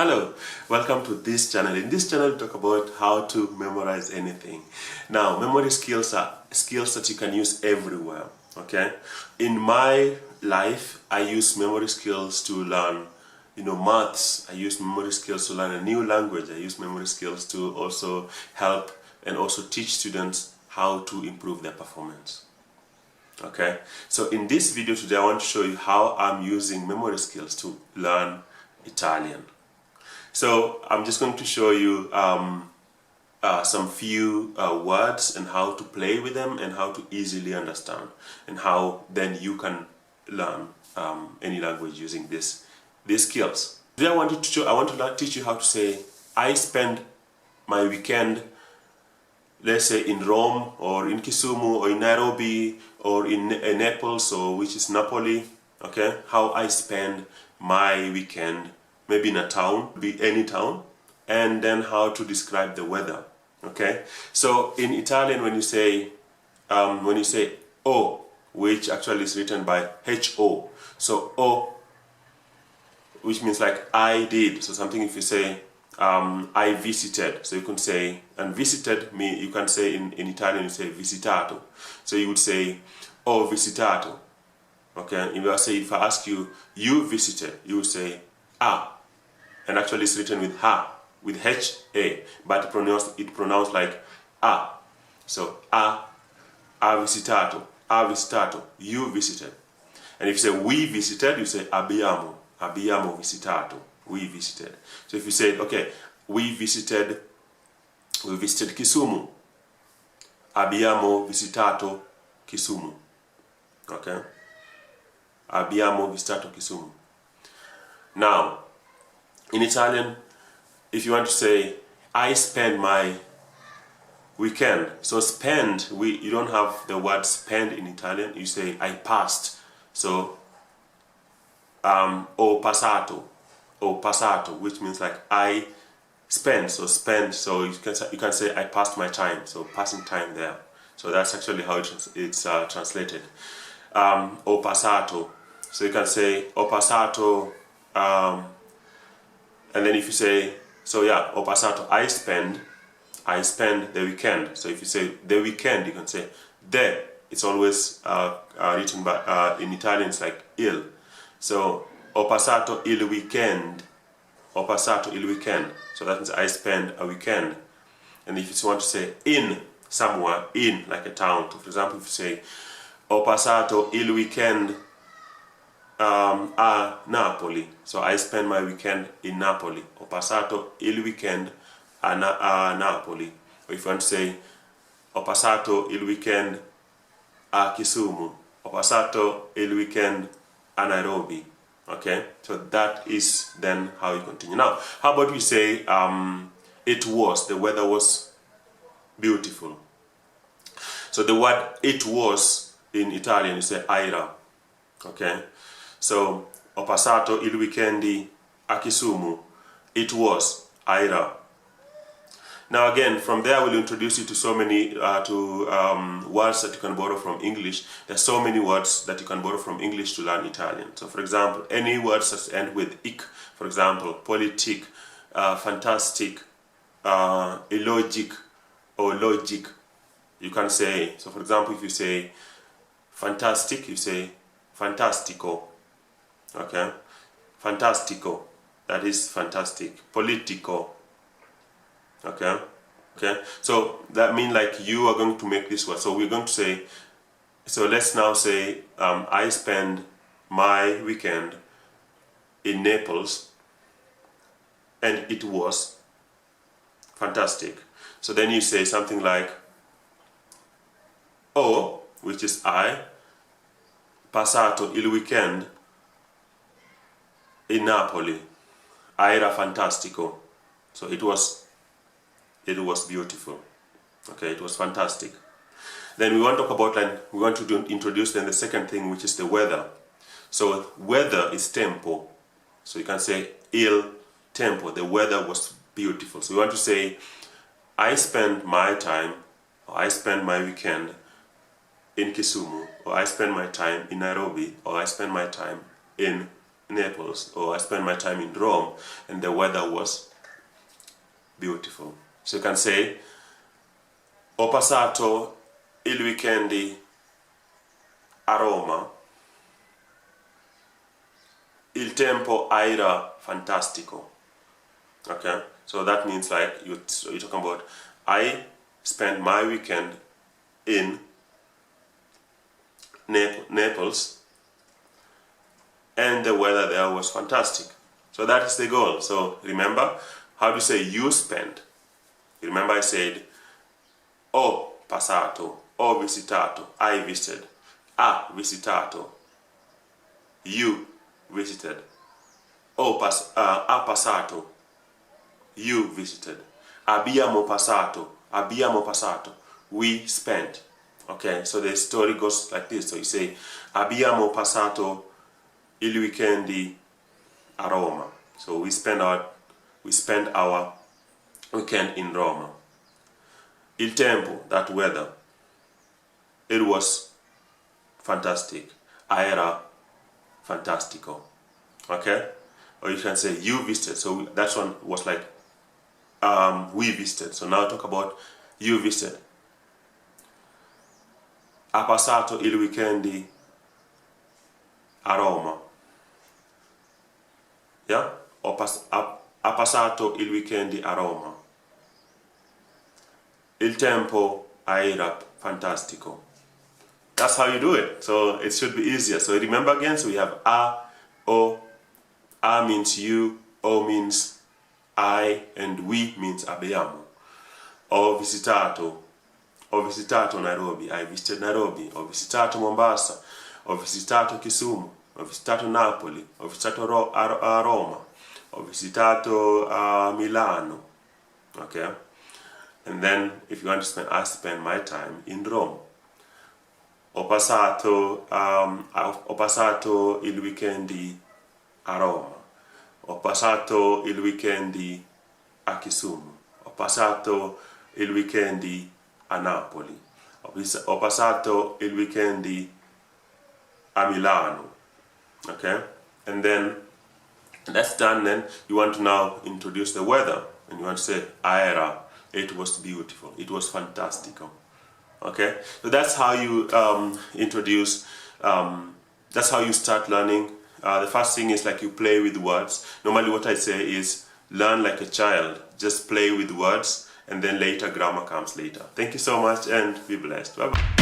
Hello, welcome to this channel. In this channel, we talk about how to memorize anything. Now, memory skills are skills that you can use everywhere, okay? In my life, I use memory skills to learn, maths. I use memory skills to learn a new language. I use memory skills to also help and also teach students how to improve their performance. Okay, so in this video today, I want to show you how I'm using memory skills to learn Italian. So I'm just going to show you some few words and how to play with them and how to easily understand and how then you can learn any language using these skills. Today I want to teach you how to say I spend my weekend, let's say in Rome or in Kisumu or in Nairobi or in Naples, or which is Napoli. Okay, how I spend my weekend, maybe in a town, be any town, and then how to describe the weather. Okay, so in Italian, when you say O, which actually is written by H-O, so O, which means like I did. So something, if you say I visited, so you can say, and visited me, you can say in Italian, you say visitato. So you would say ho visitato. Okay, if I ask you, you visited, you would say ah, and actually it's written with ha, with H-A, but it pronounced like ah. So ha visitato, you visited. And if you say we visited, you say abbiamo visitato, we visited. So if you say, okay, we visited Kisumu, abbiamo visitato Kisumu. Okay, abbiamo visitato Kisumu. Now, in Italian, if you want to say I spend my weekend, so spend, you don't have the word spend in Italian, you say I passed. So ho passato, which means like I spend, so you can say I passed my time, so passing time there. So that's actually how it's translated. Ho passato, so you can say ho passato, and then if you say, so yeah, ho passato, I spend the weekend. So if you say the weekend, you can say de. It's always written by in Italian, it's like il. So ho passato il weekend. Ho passato il weekend. So that means I spend a weekend. And if you want to say in somewhere, in like a town. So for example, if you say ho passato il weekend a Napoli. So I spend my weekend in Napoli. Ho passato il weekend a Napoli. Or if you want to say ho passato il weekend a Kisumu. Ho passato il weekend a Nairobi. Okay, so that is then how you continue. Now, how about we say the weather was beautiful. So the word it was in Italian, you say era. Okay, so ho passato il weekend a Kisumu. It was era. Now again, from there I will introduce you to so many words that you can borrow from English. There's so many words that you can borrow from English to learn Italian. So for example, any words that end with ik, for example, politic, fantastic, illogic, or logic, you can say. So for example, if you say fantastic, you say fantastico. Okay, fantastico, that is fantastic. Politico. Okay, so that means like you are going to make this word. So we're going to say, so let's now say I spend my weekend in Naples and it was fantastic. So then you say something like ho, which is I, passato il weekend in Napoli, era fantastico. So it was beautiful. Okay, it was fantastic. Then we want to talk about, and we want to introduce then the second thing, which is the weather. So weather is tempo. So you can say il tempo, the weather was beautiful. So we want to say I spend my time, or I spend my weekend in Kisumu, or I spend my time in Nairobi, or I spend my time in Naples, or I spent my time in Rome, and the weather was beautiful. So you can say, ho passato il weekend a Roma, il tempo era fantastico. Okay, so that means like you're talking about, I spent my weekend in Naples, and the weather there was fantastic. So that is the goal. So remember, how do you say you spent? Remember I said, ho passato, ho visitato, I visited, ha visitato, you visited, ha passato, you visited, abbiamo passato, we spent. Okay, so the story goes like this. So you say, abbiamo passato il weekend a Roma. So we spent our weekend in Roma. Il tempo, that weather, it was fantastic. Era fantastico. Okay? Or you can say you visited. So that one was like we visited. So now talk about you visited. Ha passato il weekend a Roma. Yeah? Ha passato il weekend a Roma. Il tempo era fantastico. That's how you do it. So it should be easier. So remember again, so we have a, o. A means you, o means I, and we means abbiamo. Ho visitato Nairobi, I visited Nairobi. Ho visitato Mombasa, ho visitato Kisumu, ho visitato Napoli, ho visitato Roma, ho visitato Milano. Okay? And then if you want to spend, I spend my time in Rome. Ho passato il weekend a Roma. Ho passato il weekend a Kisumu. Ho passato il weekend a Napoli. Ho passato il weekend a Milano. Okay? And then that's done. Then you want to now introduce the weather, and you want to say era. It was beautiful. It was fantastico. Okay? So that's how you introduce. That's how you start learning. The first thing is like you play with words. Normally what I say is learn like a child. Just play with words, and then later grammar comes later. Thank you so much, and be blessed. Bye-bye.